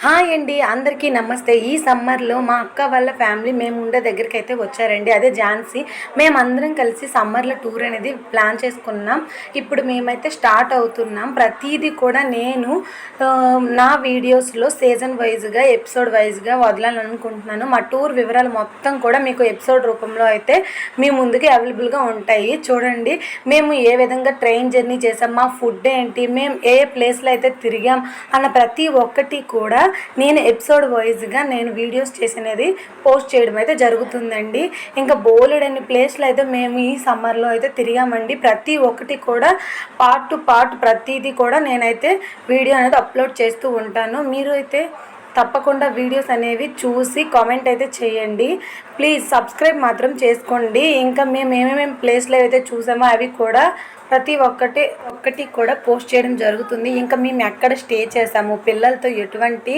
Hi అండి, అందరికీ నమస్తే. ఈ సమ్మర్లో మా అక్క వాళ్ళ ఫ్యామిలీ మేము ఉండే దగ్గరికి అయితే వచ్చారండి. అదే ఝాన్సీ. మేమందరం కలిసి సమ్మర్లో టూర్ అనేది ప్లాన్ చేసుకున్నాం. ఇప్పుడు మేమైతే స్టార్ట్ అవుతున్నాం. ప్రతిదీ కూడా నేను నా వీడియోస్లో సీజన్ వైజ్గా ఎపిసోడ్ వైజ్గా వదలాలనుకుంటున్నాను. మా టూర్ వివరాలు మొత్తం కూడా మీకు ఎపిసోడ్ రూపంలో అయితే మీ ముందుకి అవైలబుల్గా ఉంటాయి. చూడండి, మేము ఏ విధంగా ట్రైన్ జర్నీ చేసాం, మా ఫుడ్ ఏంటి, మేము ఏ ప్లేస్లో అయితే తిరిగాం అన్న ప్రతి ఒక్కటి కూడా నేను ఎపిసోడ్ వైజ్గా నేను వీడియోస్ చేసినది పోస్ట్ చేయడం అయితే జరుగుతుందండి. ఇంకా బోలెడన్ని ప్లేస్లు అయితే మేము ఈ సమ్మర్లో అయితే తిరిగామండి. ప్రతి ఒక్కటి కూడా పార్ట్ టు పార్ట్ ప్రతిదీ కూడా నేనైతే వీడియో అనేది అప్లోడ్ చేస్తూ ఉంటాను. మీరు అయితే తప్పకుండా వీడియోస్ అనేవి చూసి కామెంట్ అయితే చేయండి. ప్లీజ్ సబ్స్క్రైబ్ మాత్రం చేసుకోండి. ఇంకా మేము ఏమేమి ప్లేస్లో అయితే చూసామో అవి కూడా ప్రతి ఒక్కటి కూడా పోస్ట్ చేయడం జరుగుతుంది. ఇంకా మేము ఎక్కడ స్టే చేసాము, పిల్లలతో ఎటువంటి